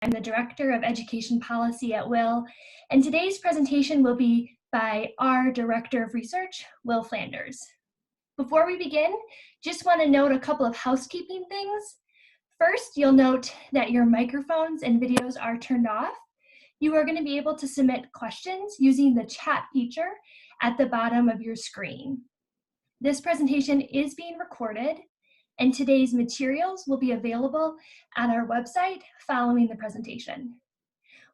I'm the Director of Education Policy at Will, and today's presentation will be by our Director of Research, Will Flanders. Before we begin, just want to note a couple of housekeeping things. First, you'll note that your microphones and videos are turned off. You are going to be able to submit questions using the chat feature at the bottom of your screen. This presentation is being recorded, and today's materials will be available on our website following the presentation.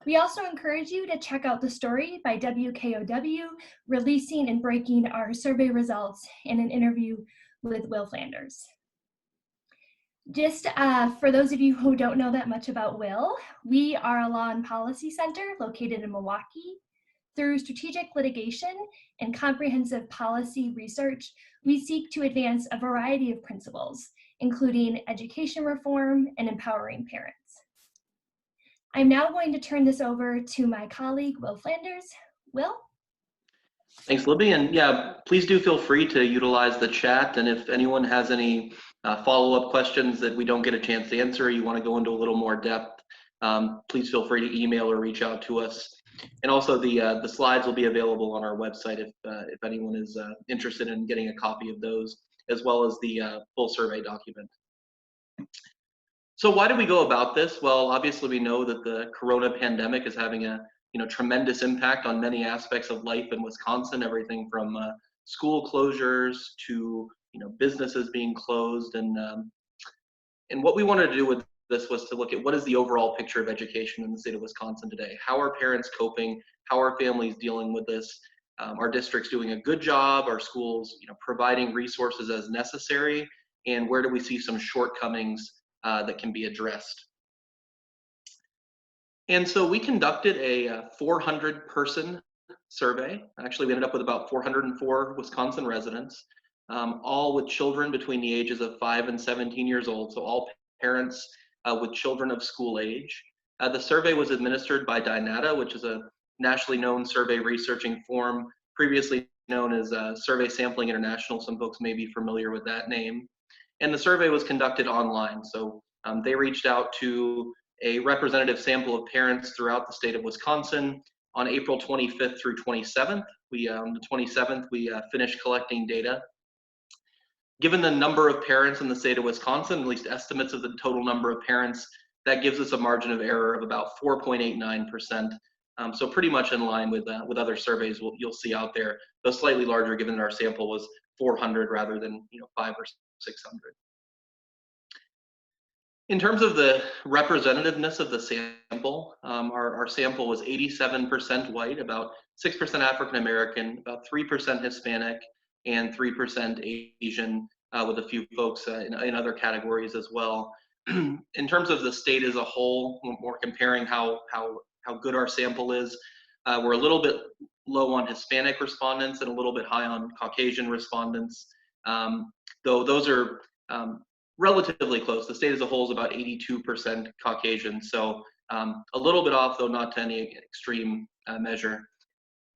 We also encourage you to check out the story by WKOW releasing and breaking our survey results in an interview with Will Flanders. Just for those of you who don't know that much about Will, we are a law and policy center located in Milwaukee. Through strategic litigation and comprehensive policy research, we seek to advance a variety of principles, including education reform and empowering parents. I'm now going to turn this over to my colleague, Will Flanders. Will? Thanks, Libby. And yeah, please do feel free to utilize the chat. And if anyone has any follow-up questions that we don't get a chance to answer, or you want to go into a little more depth, please feel free to email or reach out to us. And also the slides will be available on our website if anyone is interested in getting a copy of those, as well as the full survey document. So why do we go about this? Well, obviously we know that the corona pandemic is having a tremendous impact on many aspects of life in Wisconsin, everything from school closures to businesses being closed, and what we wanted to do with this was to look at what is the overall picture of education in the state of Wisconsin today. How are parents coping? How are families dealing with this? Are districts doing a good job? Are schools providing resources as necessary? And where do we see some shortcomings that can be addressed? And so we conducted a 400-person survey. Actually, we ended up with about 404 Wisconsin residents, all with children between the ages of 5 and 17 years old, so all parents with children of school age. The survey was administered by Dynata, which is a nationally known survey researching firm, previously known as Survey Sampling International. Some folks may be familiar with that name. And the survey was conducted online. So they reached out to a representative sample of parents throughout the state of Wisconsin on April 25th through 27th. On the 27th, we finished collecting data. Given the number of parents in the state of Wisconsin, at least estimates of the total number of parents, that gives us a margin of error of about 4.89%. So pretty much in line with other surveys you'll see out there, though slightly larger given that our sample was 400 rather than 500 or 600. In terms of the representativeness of the sample, our sample was 87% white, about 6% African American, about 3% Hispanic, and 3% Asian, with a few folks in other categories as well. In terms of the state as a whole, when we're comparing how good our sample is, we're a little bit low on Hispanic respondents and a little bit high on Caucasian respondents, though those are relatively close. The state as a whole is about 82% Caucasian, so a little bit off, though not to any extreme measure.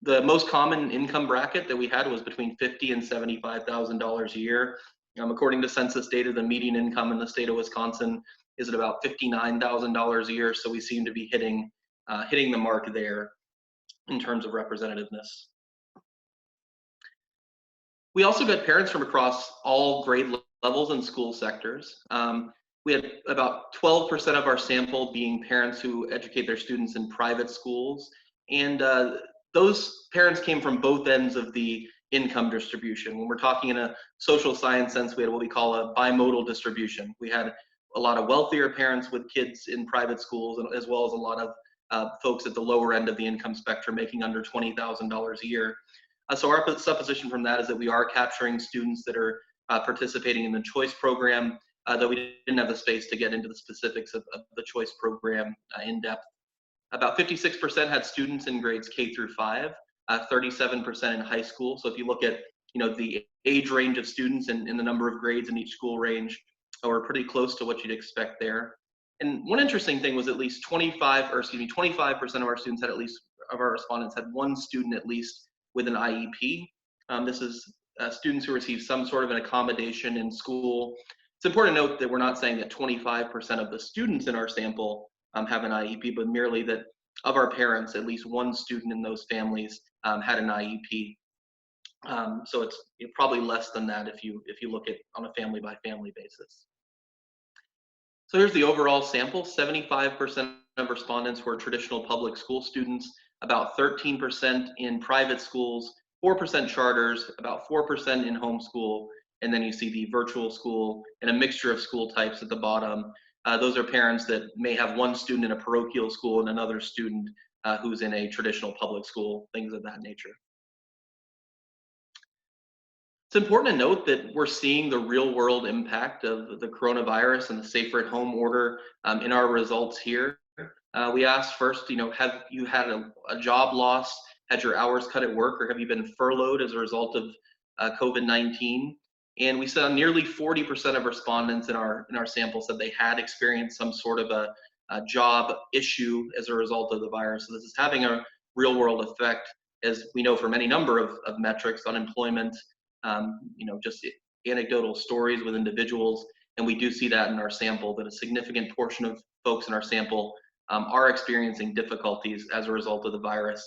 The most common income bracket that we had was between $50,000 and $75,000 a year. According to census data, the median income in the state of Wisconsin is at about $59,000 a year, so we seem to be hitting the mark there in terms of representativeness. We also got parents from across all grade levels and school sectors. We had about 12% of our sample being parents who educate their students in private schools, and those parents came from both ends of the income distribution. When we're talking in a social science sense, we had what we call a bimodal distribution. We had a lot of wealthier parents with kids in private schools, as well as a lot of folks at the lower end of the income spectrum making under $20,000 a year. So our supposition from that is that we are capturing students that are participating in the choice program, though we didn't have the space to get into the specifics of the choice program in depth. About 56% had students in grades K through 5, 37% in high school. So if you look at the age range of students and the number of grades in each school range, we're pretty close to what you'd expect there. And one interesting thing was at least 25% of our students had of our respondents had one student at least with an IEP. This is students who receive some sort of an accommodation in school. It's important to note that we're not saying that 25% of the students in our sample have an IEP, but merely that of our parents, at least one student in those families had an IEP. So it's probably less than that if you look at on a family by family basis. So here's the overall sample. 75% of respondents were traditional public school students, about 13% in private schools, 4% charters, about 4% in homeschool, and then you see the virtual school and a mixture of school types at the bottom. Those are parents that may have one student in a parochial school and another student who's in a traditional public school, things of that nature. It's important to note that we're seeing the real world impact of the coronavirus and the safer at home order in our results here. We asked first, have you had a job loss, had your hours cut at work, or have you been furloughed as a result of COVID-19? And we saw nearly 40% of respondents in our sample said they had experienced some sort of a job issue as a result of the virus. So this is having a real world effect, as we know from any number of metrics, unemployment, just anecdotal stories with individuals. And we do see that in our sample, that a significant portion of folks in our sample are experiencing difficulties as a result of the virus.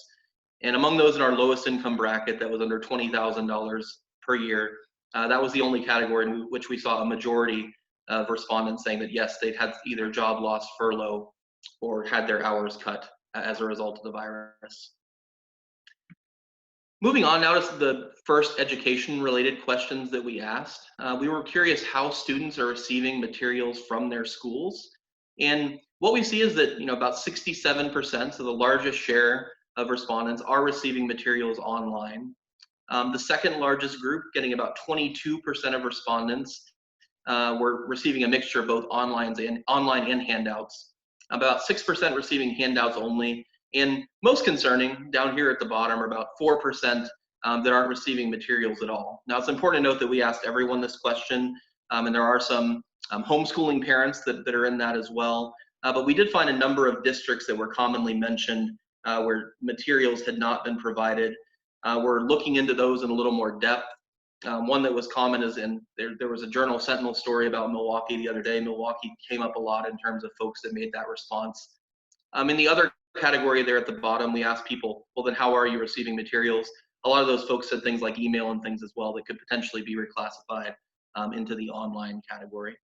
And among those in our lowest income bracket, that was under $20,000 per year, that was the only category in which we saw a majority of respondents saying that yes, they'd had either job loss, furlough, or had their hours cut as a result of the virus. Moving on now to the first education-related questions that we asked. We were curious how students are receiving materials from their schools. And what we see is that about 67%, so the largest share of respondents, are receiving materials online. The second largest group, getting about 22% of respondents, were receiving a mixture of both online and handouts. About 6% receiving handouts only. And most concerning, down here at the bottom, are about 4% that aren't receiving materials at all. Now, it's important to note that we asked everyone this question, and there are some homeschooling parents that are in that as well. But we did find a number of districts that were commonly mentioned where materials had not been provided. We're looking into those in a little more depth. One that was common is there was a Journal Sentinel story about Milwaukee the other day. Milwaukee came up a lot in terms of folks that made that response. In the other category there at the bottom, we asked people, well, then how are you receiving materials? A lot of those folks said things like email and things as well that could potentially be reclassified into the online category.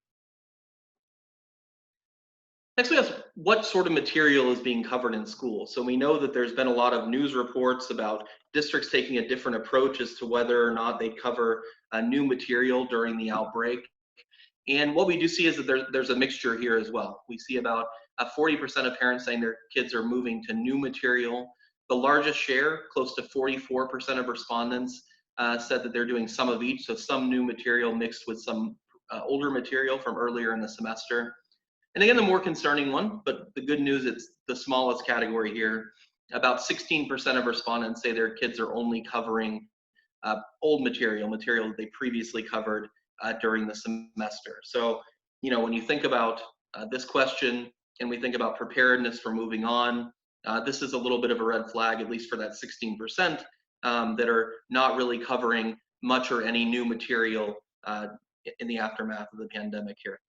Next, we asked what sort of material is being covered in school. So we know that there's been a lot of news reports about districts taking a different approach as to whether or not they cover new material during the outbreak. And what we do see is that there's a mixture here as well. We see about 40% of parents saying their kids are moving to new material. The largest share, close to 44% of respondents, said that they're doing some of each, so some new material mixed with some older material from earlier in the semester. And again, the more concerning one, but the good news, it's the smallest category here. About 16% of respondents say their kids are only covering old material that they previously covered during the semester. So, when you think about this question and we think about preparedness for moving on, this is a little bit of a red flag, at least for that 16% that are not really covering much or any new material in the aftermath of the pandemic here.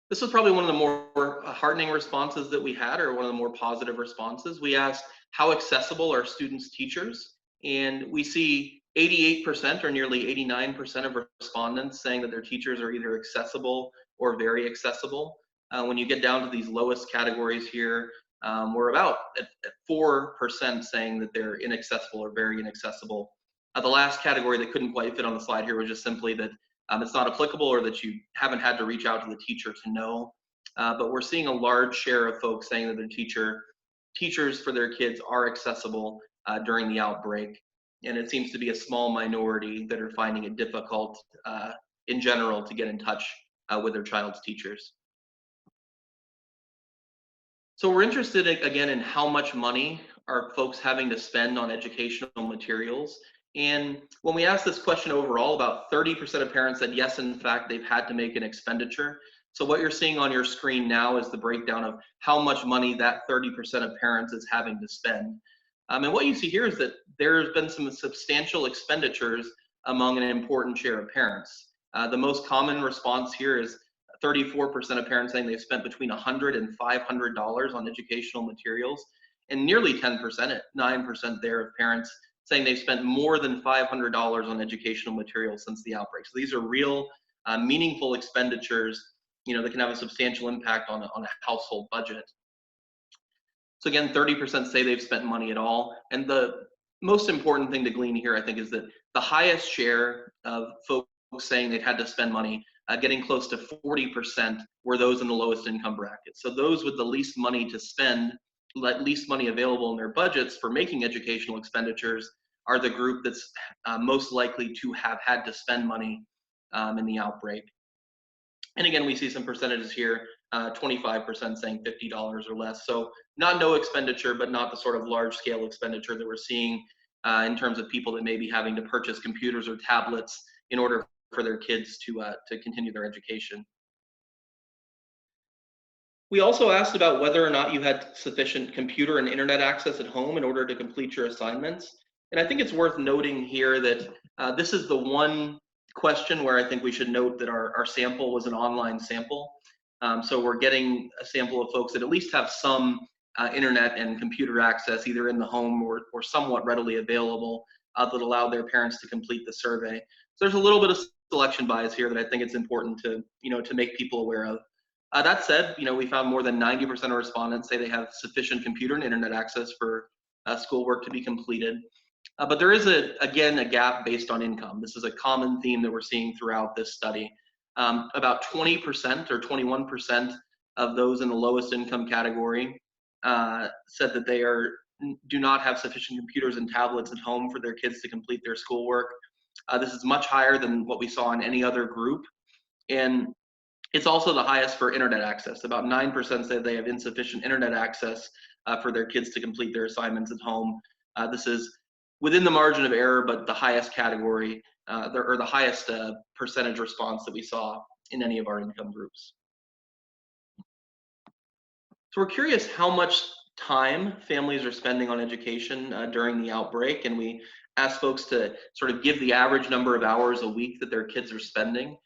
This was probably one of the more heartening responses that we had, or one of the more positive responses. We asked, how accessible are students' teachers? And we see 88% or nearly 89% of respondents saying that their teachers are either accessible or very accessible. When you get down to these lowest categories here, we're about at 4% saying that they're inaccessible or very inaccessible. The last category that couldn't quite fit on the slide here was just simply that it's not applicable, or that you haven't had to reach out to the teacher to know. But we're seeing a large share of folks saying that their teachers for their kids are accessible during the outbreak. And it seems to be a small minority that are finding it difficult in general to get in touch with their child's teachers. So we're interested again in how much money are folks having to spend on educational materials. And when we asked this question overall, about 30% of parents said yes, in fact, they've had to make an expenditure. So what you're seeing on your screen now is the breakdown of how much money that 30% of parents is having to spend. And what you see here is that there's been some substantial expenditures among an important share of parents. The most common response here is 34% of parents saying they've spent between $100 and $500 on educational materials, and nearly 10%, at 9% there, of parents saying they've spent more than $500 on educational materials since the outbreak. So these are real, meaningful expenditures, that can have a substantial impact on a household budget. So again, 30% say they've spent money at all. And the most important thing to glean here, I think, is that the highest share of folks saying they've had to spend money, getting close to 40%, were those in the lowest income bracket. So those with the least money to spend, least money available in their budgets for making educational expenditures, are the group that's most likely to have had to spend money in the outbreak. And again, we see some percentages here, 25% saying $50 or less. So not no expenditure, but not the sort of large scale expenditure that we're seeing in terms of people that may be having to purchase computers or tablets in order for their kids to continue their education. We also asked about whether or not you had sufficient computer and internet access at home in order to complete your assignments. And I think it's worth noting here that this is the one question where I think we should note that our sample was an online sample. So we're getting a sample of folks that at least have some internet and computer access, either in the home or somewhat readily available, that allow their parents to complete the survey. So there's a little bit of selection bias here that I think it's important to make people aware of. That said, we found more than 90% of respondents say they have sufficient computer and internet access for schoolwork to be completed. But there is, again, a gap based on income. This is a common theme that we're seeing throughout this study. About 20% or 21% of those in the lowest income category said that they do not have sufficient computers and tablets at home for their kids to complete their schoolwork. This is much higher than what we saw in any other group. And it's also the highest for internet access. About 9% say they have insufficient internet access for their kids to complete their assignments at home. This is within the margin of error, but the highest category, or the highest percentage response that we saw in any of our income groups. So we're curious how much time families are spending on education during the outbreak, and we asked folks to sort of give the average number of hours a week that their kids are spending.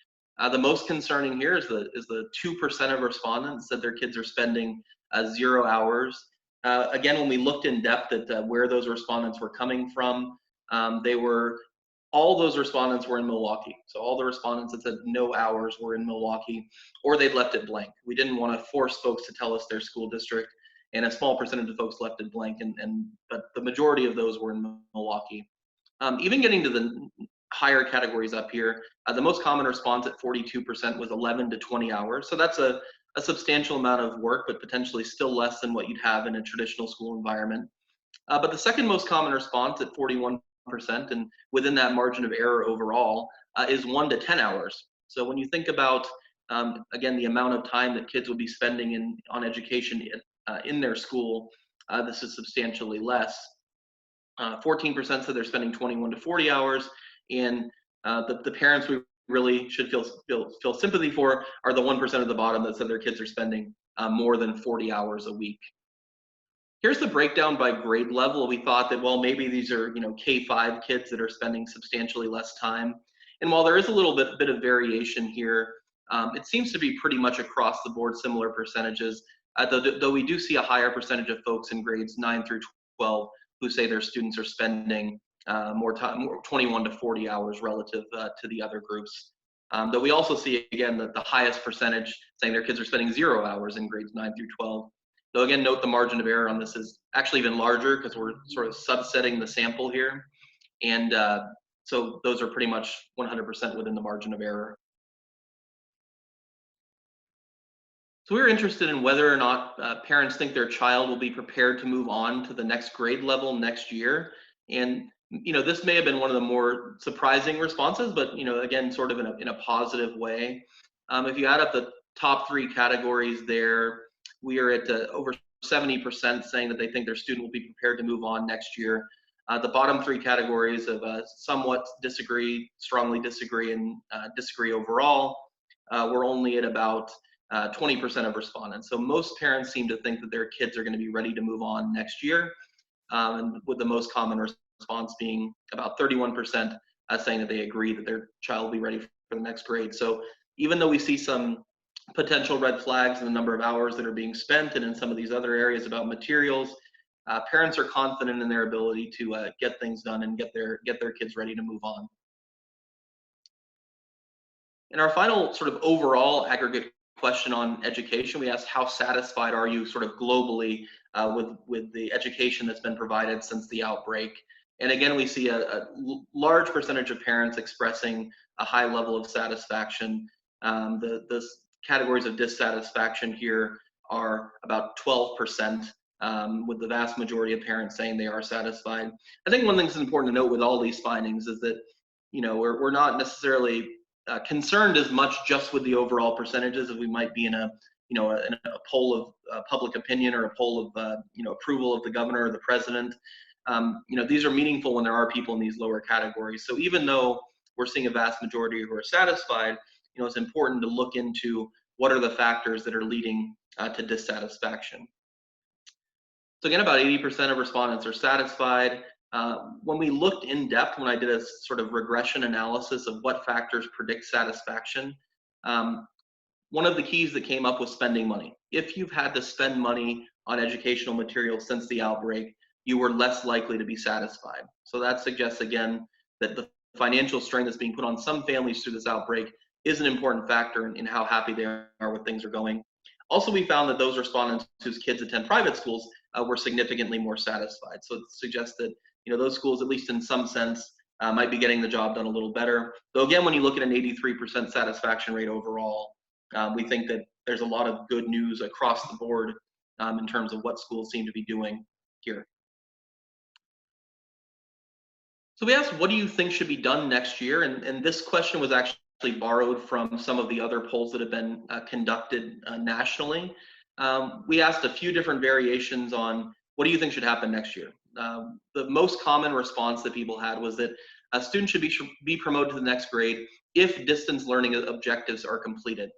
The most concerning here is the 2% of respondents said their kids are spending 0 hours. Again, when we looked in depth at where those respondents were coming from, all those respondents were in Milwaukee. So all the respondents that said no hours were in Milwaukee, or they'd left it blank. We didn't want to force folks to tell us their school district, and a small percentage of folks left it blank, but the majority of those were in Milwaukee. Even getting to the higher categories up here, the most common response at 42% was 11 to 20 hours. So that's a substantial amount of work, but potentially still less than what you'd have in a traditional school environment. But the second most common response at 41%, and within that margin of error overall, is 1 to 10 hours. So when you think about, again, the amount of time that kids will be spending on education in their school, this is substantially less. 14% said they're spending 21 to 40 hours, and the parents we really should feel sympathy for are the 1% at the bottom that said their kids are spending more than 40 hours a week. Here's the breakdown by grade level. We thought that, well, maybe these are K-5 kids that are spending substantially less time. And while there is a little bit of variation here, it seems to be pretty much across the board similar percentages, though we do see a higher percentage of folks in grades 9 through 12 who say their students are spending more time, 21 to 40 hours relative to the other groups. Though we also see, again, that the highest percentage saying their kids are spending 0 hours in grades 9 through 12. Though again, note the margin of error on this is actually even larger because we're sort of subsetting the sample here. And so those are pretty much 100% within the margin of error. So we're interested in whether or not parents think their child will be prepared to move on to the next grade level next year. And this may have been one of the more surprising responses, but again, sort of in a positive way. If you add up the top 3 categories there, we are at over 70% saying that they think their student will be prepared to move on next year. The bottom 3 categories of somewhat disagree, strongly disagree, and disagree overall, we're only at about 20% of respondents. So most parents seem to think that their kids are going to be ready to move on next year, and with the most common response being about 31% saying that they agree that their child will be ready for the next grade. So even though we see some potential red flags in the number of hours that are being spent, and in some of these other areas about materials, parents are confident in their ability to get things done and get their kids ready to move on. In our final sort of overall aggregate question on education, we asked how satisfied are you sort of globally with the education that's been provided since the outbreak. And again, we see a large percentage of parents expressing a high level of satisfaction. The categories of dissatisfaction here are about 12%, with the vast majority of parents saying they are satisfied. I think one thing that's important to note with all these findings is that, we're not necessarily concerned as much just with the overall percentages as we might be in a poll of public opinion or a poll of approval of the governor or the president. These are meaningful when there are people in these lower categories. So even though we're seeing a vast majority who are satisfied, it's important to look into what are the factors that are leading to dissatisfaction. So again, about 80% of respondents are satisfied. When we looked in depth, when I did a sort of regression analysis of what factors predict satisfaction, one of the keys that came up was spending money. If you've had to spend money on educational materials since the outbreak, you were less likely to be satisfied. So that suggests, again, that the financial strain that's being put on some families through this outbreak is an important factor in how happy they are with things are going. Also, we found that those respondents whose kids attend private schools were significantly more satisfied. So it suggests that those schools, at least in some sense, might be getting the job done a little better. Though again, when you look at an 83% satisfaction rate overall, we think that there's a lot of good news across the board in terms of what schools seem to be doing here. So we asked, what do you think should be done next year? And this question was actually borrowed from some of the other polls that have been conducted nationally. We asked a few different variations on what do you think should happen next year? The most common response that people had was that students should be promoted to the next grade if distance learning objectives are completed.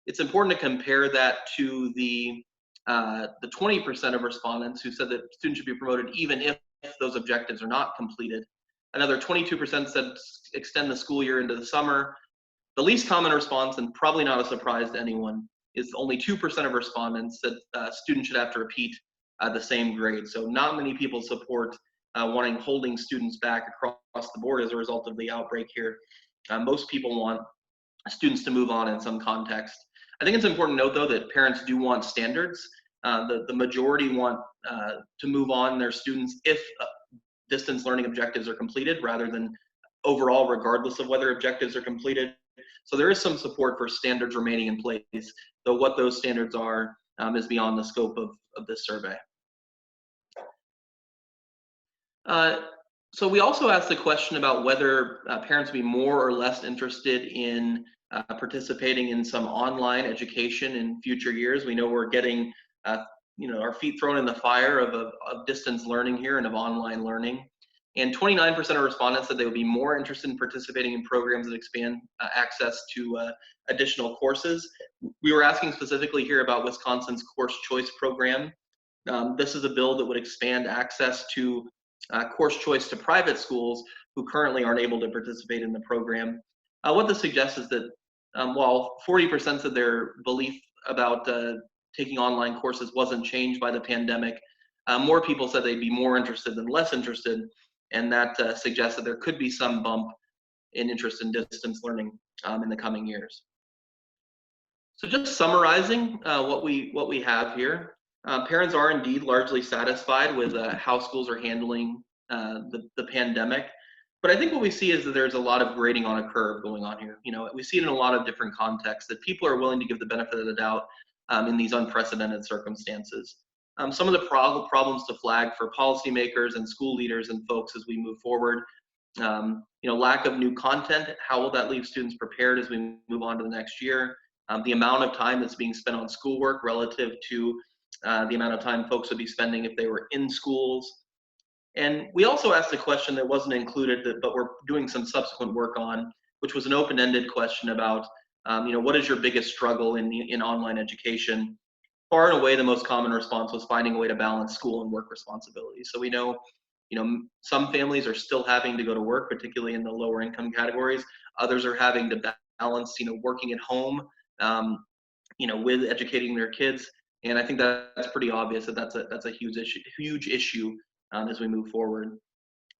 It's important to compare that to the 20% of respondents who said that students should be promoted even if those objectives are not completed. Another 22% said extend the school year into the summer. The least common response, and probably not a surprise to anyone, is only 2% of respondents said students should have to repeat the same grade. So not many people support holding students back across the board as a result of the outbreak here. Most people want students to move on in some context. I think it's important to note, though, that parents do want standards. The majority want to move on their students if distance learning objectives are completed, rather than overall, regardless of whether objectives are completed. So there is some support for standards remaining in place, though what those standards are is beyond the scope of this survey. So we also asked the question about whether parents would be more or less interested in participating in some online education in future years. We know we're getting our feet thrown in the fire of distance learning here and of online learning. And 29% of respondents said they would be more interested in participating in programs that expand access to additional courses. We were asking specifically here about Wisconsin's course choice program. This is a bill that would expand access to course choice to private schools who currently aren't able to participate in the program. What this suggests is that while 40% of their belief about taking online courses wasn't changed by the pandemic, more people said they'd be more interested than less interested, and that suggests that there could be some bump in interest in distance learning in the coming years. So just summarizing what we have here, parents are indeed largely satisfied with how schools are handling the pandemic. But I think what we see is that there's a lot of grading on a curve going on here. We see it in a lot of different contexts, that people are willing to give the benefit of the doubt in these unprecedented circumstances. Some of the problems to flag for policymakers and school leaders and folks as we move forward, lack of new content. How will that leave students prepared as we move on to the next year? The amount of time that's being spent on schoolwork relative to the amount of time folks would be spending if they were in schools. And we also asked a question that wasn't included, but we're doing some subsequent work on, which was an open-ended question about, what is your biggest struggle in online education? Far and away, the most common response was finding a way to balance school and work responsibilities. So we know, some families are still having to go to work, particularly in the lower income categories. Others are having to balance, working at home with educating their kids. And I think that's pretty obvious that that's a huge issue as we move forward.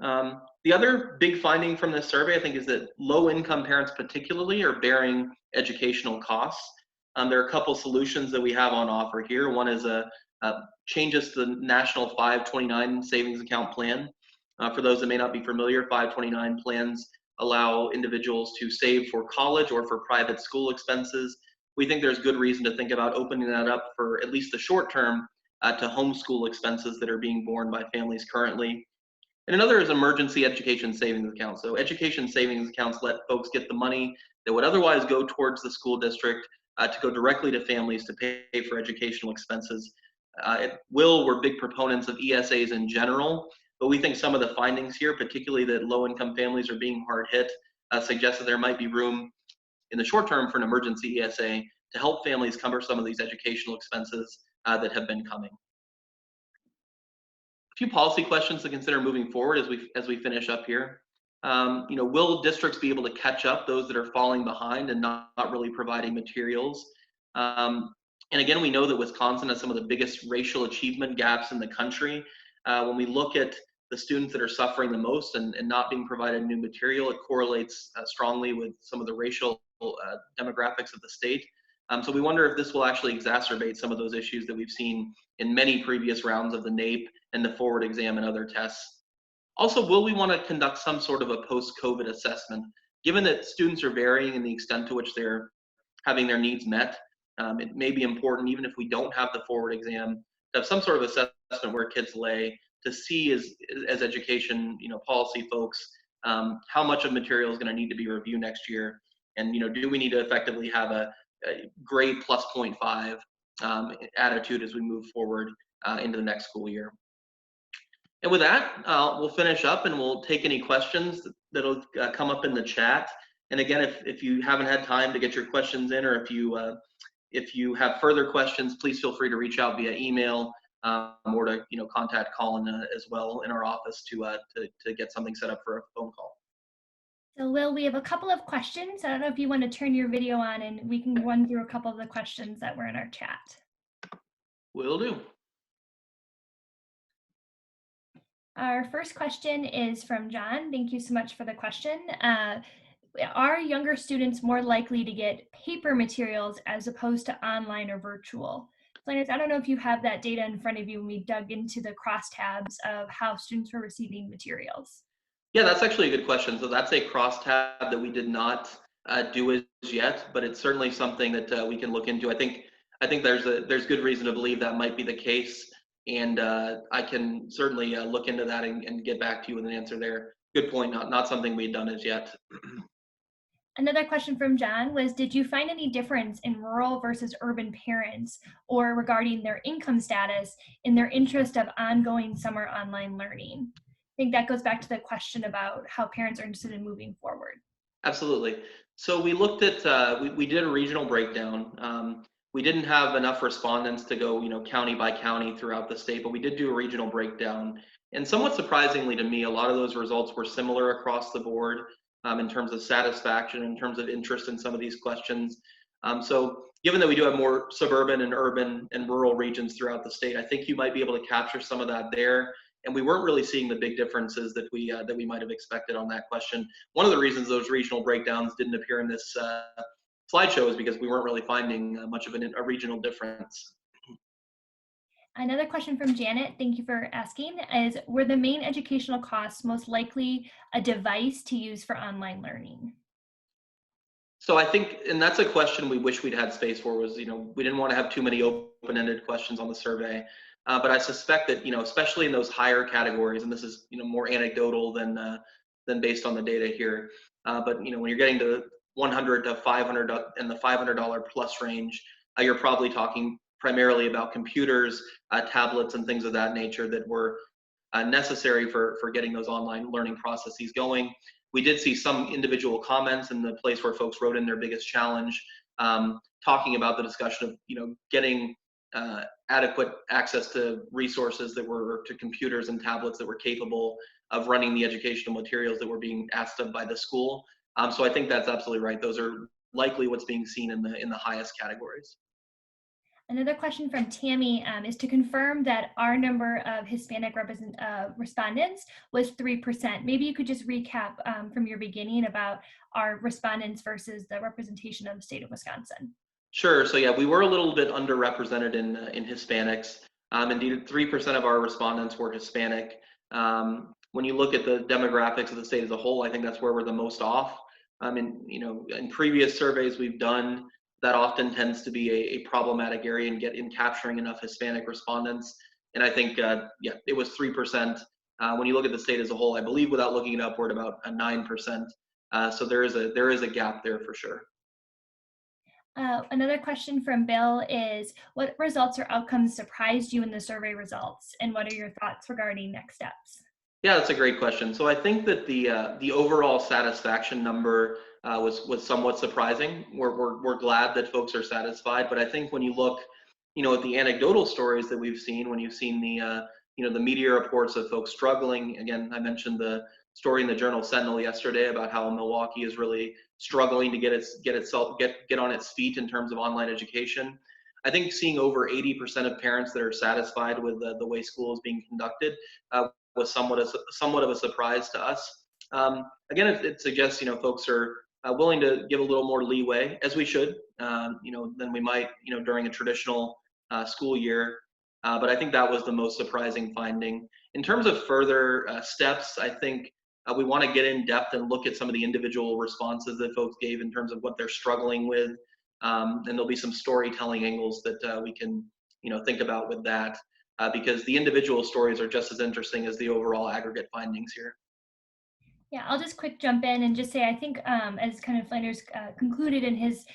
The other big finding from this survey, I think, is that low-income parents particularly are bearing educational costs. There are a couple solutions that we have on offer here. One is changes to the National 529 Savings Account Plan. For those that may not be familiar, 529 plans allow individuals to save for college or for private school expenses. We think there's good reason to think about opening that up for at least the short term to homeschool expenses that are being borne by families currently. And another is emergency education savings accounts. So education savings accounts let folks get the money that would otherwise go towards the school district to go directly to families to pay for educational expenses. We're big proponents of ESAs in general, but we think some of the findings here, particularly that low-income families are being hard hit, suggest that there might be room in the short term for an emergency ESA to help families cover some of these educational expenses that have been coming. A few policy questions to consider moving forward as we finish up here. Will districts be able to catch up those that are falling behind and not really providing materials? And again, we know that Wisconsin has some of the biggest racial achievement gaps in the country. When we look at the students that are suffering the most and not being provided new material, it correlates strongly with some of the racial demographics of the state. So we wonder if this will actually exacerbate some of those issues that we've seen in many previous rounds of the NAEP and the forward exam and other tests. Also, will we want to conduct some sort of a post-COVID assessment? Given that students are varying in the extent to which they're having their needs met, it may be important, even if we don't have the forward exam, to have some sort of assessment where kids lay to see as education policy folks how much of material is going to need to be reviewed next year, and do we need to effectively have a grade plus 0.5 attitude as we move forward into the next school year. And with that, we'll finish up and we'll take any questions that'll come up in the chat. And again, if you haven't had time to get your questions in, or if you have further questions, please feel free to reach out via email or to contact Colin as well in our office to get something set up for a phone call. So Will, we have a couple of questions. I don't know if you want to turn your video on and we can run through a couple of the questions that were in our chat. Will do. Our first question is from John. Thank you so much for the question. Are younger students more likely to get paper materials as opposed to online or virtual? Flanders, I don't know if you have that data in front of you when we dug into the crosstabs of how students were receiving materials. Yeah, that's actually a good question. So that's a crosstab that we did not do as yet, but it's certainly something that we can look into. I think there's good reason to believe that might be the case, and I can certainly look into that and get back to you with an answer there. Good point. Not something we've done as yet. Another question from John was, did you find any difference in rural versus urban parents or regarding their income status in their interest of ongoing summer online learning? I think that goes back to the question about how parents are interested in moving forward. Absolutely. So we looked at, we did a regional breakdown. We didn't have enough respondents to go, county by county throughout the state, but we did do a regional breakdown. And somewhat surprisingly to me, a lot of those results were similar across the board in terms of satisfaction, in terms of interest in some of these questions. So given that we do have more suburban and urban and rural regions throughout the state, I think you might be able to capture some of that there. And we weren't really seeing the big differences that we might have expected on that question. One of the reasons those regional breakdowns didn't appear in this slideshow is because we weren't really finding much of a regional difference. Another question from Janet, thank you for asking, is were the main educational costs most likely a device to use for online learning? So I think, and that's a question we wish we'd had space for, was, we didn't want to have too many open-ended questions on the survey. But I suspect that, especially in those higher categories, and this is, more anecdotal than based on the data here. But, when you're getting to 100 to 500 and the $500 plus range, you're probably talking primarily about computers, tablets, and things of that nature that were necessary for getting those online learning processes going. We did see some individual comments in the place where folks wrote in their biggest challenge, talking about the discussion of, getting adequate access to resources to computers and tablets that were capable of running the educational materials that were being asked of by the school. So I think that's absolutely right. Those are likely what's being seen in the highest categories. Another question from Tammy is to confirm that our number of Hispanic respondents was 3%. Maybe you could just recap from your beginning about our respondents versus the representation of the state of Wisconsin. Sure. So yeah, we were a little bit underrepresented in Hispanics. Indeed, 3% of our respondents were Hispanic. When you look at the demographics of the state as a whole, I think that's where we're the most off. In previous surveys we've done, that often tends to be a problematic area in capturing enough Hispanic respondents. And I think, it was 3%. When you look at the state as a whole, I believe without looking it up, we're at about a 9%. So there is a gap there for sure. Another question from Bill is, what results or outcomes surprised you in the survey results? And what are your thoughts regarding next steps? Yeah, that's a great question. So I think that the overall satisfaction number was somewhat surprising. We're glad that folks are satisfied, but I think when you look, at the anecdotal stories that we've seen, when you've seen the media reports of folks struggling. Again, I mentioned the story in the Journal Sentinel yesterday about how Milwaukee is really struggling to get on its feet in terms of online education. I think seeing over 80% of parents that are satisfied with the way school is being conducted was somewhat of a surprise to us. Again, it suggests folks are willing to give a little more leeway, as we should, than we might during a traditional school year. But I think that was the most surprising finding. In terms of further steps, I think we want to get in depth and look at some of the individual responses that folks gave in terms of what they're struggling with. And there'll be some storytelling angles that we can think about with that. Because the individual stories are just as interesting as the overall aggregate findings here. Yeah, I'll just quick jump in and just say, I think as kind of Flanders concluded in his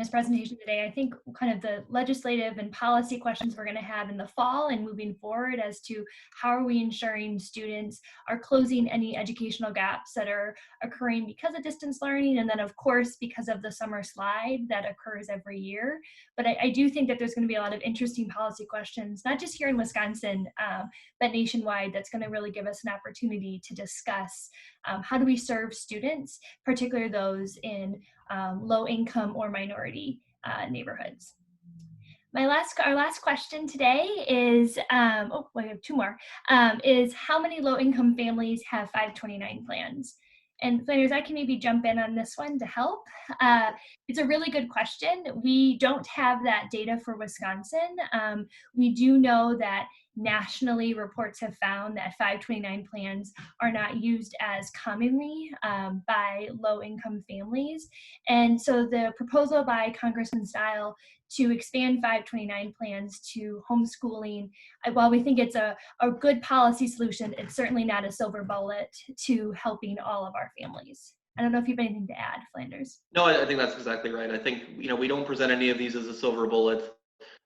presentation today, I think kind of the legislative and policy questions we're going to have in the fall and moving forward as to how are we ensuring students are closing any educational gaps that are occurring because of distance learning, and then of course because of the summer slide that occurs every year. But I do think that there's going to be a lot of interesting policy questions, not just here in Wisconsin, but nationwide, that's going to really give us an opportunity to discuss how do we serve students, particularly those in low income or minority neighborhoods. Our last question today is, we have two more, is how many low income families have 529 plans? And Flanders, I can maybe jump in on this one to help. It's a really good question. We don't have that data for Wisconsin. We do know that nationally reports have found that 529 plans are not used as commonly by low-income families. And so the proposal by Congressman Stile to expand 529 plans to homeschooling, while we think it's a good policy solution, it's certainly not a silver bullet to helping all of our families. I don't know if you have anything to add, Flanders. No, I think that's exactly right. I think, we don't present any of these as a silver bullet.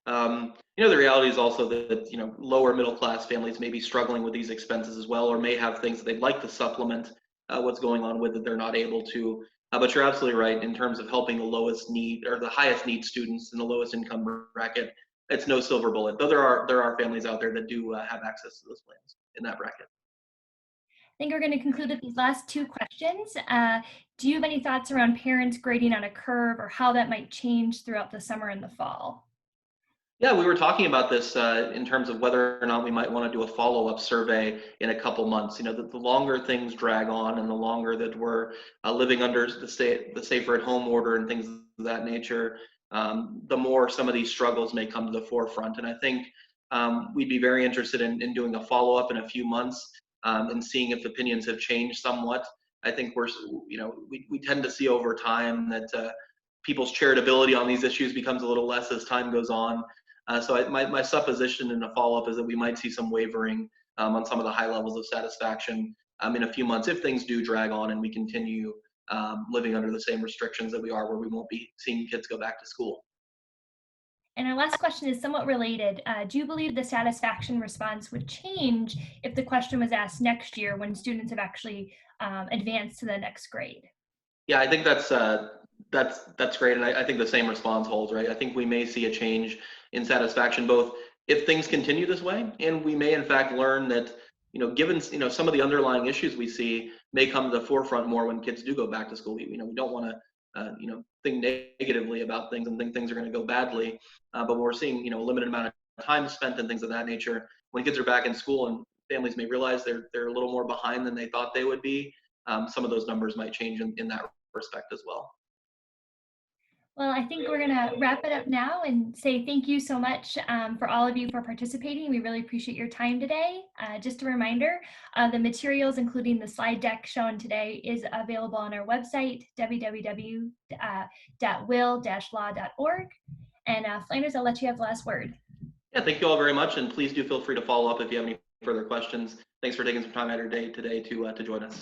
The reality is also that, lower middle class families may be struggling with these expenses as well, or may have things that they'd like to supplement what's going on with that they're not able to. But you're absolutely right in terms of helping the lowest need or the highest need students in the lowest income bracket. It's no silver bullet, though there are families out there that do have access to those plans in that bracket. I think we're going to conclude with these last two questions. Do you have any thoughts around parents grading on a curve or how that might change throughout the summer and the fall? Yeah, we were talking about this in terms of whether or not we might want to do a follow-up survey in a couple months. The longer things drag on and the longer that we're living under the safer at home order and things of that nature, the more some of these struggles may come to the forefront. And I think we'd be very interested in doing a follow-up in a few months and seeing if opinions have changed somewhat. I think we tend to see over time that people's charitability on these issues becomes a little less as time goes on. So my supposition in a follow-up is that we might see some wavering on some of the high levels of satisfaction in a few months if things do drag on and we continue living under the same restrictions that we are, where we won't be seeing kids go back to school. And our last question is somewhat related. Do you believe the satisfaction response would change if the question was asked next year when students have actually advanced to the next grade? Yeah, I think that's great, and I think the same response holds, right? I think we may see a change in satisfaction both if things continue this way, and we may in fact learn that given some of the underlying issues we see may come to the forefront more when kids do go back to school. We don't want to think negatively about things and think things are going to go badly. But when we're seeing, a limited amount of time spent and things of that nature, when kids are back in school and families may realize they're a little more behind than they thought they would be, some of those numbers might change in that respect as well. Well, I think we're going to wrap it up now and say thank you so much for all of you for participating. We really appreciate your time today. Just a reminder, the materials, including the slide deck shown today, is available on our website, www.will-law.org. And Flanders, I'll let you have the last word. Yeah, thank you all very much, and please do feel free to follow up if you have any further questions. Thanks for taking some time out of your day today to join us.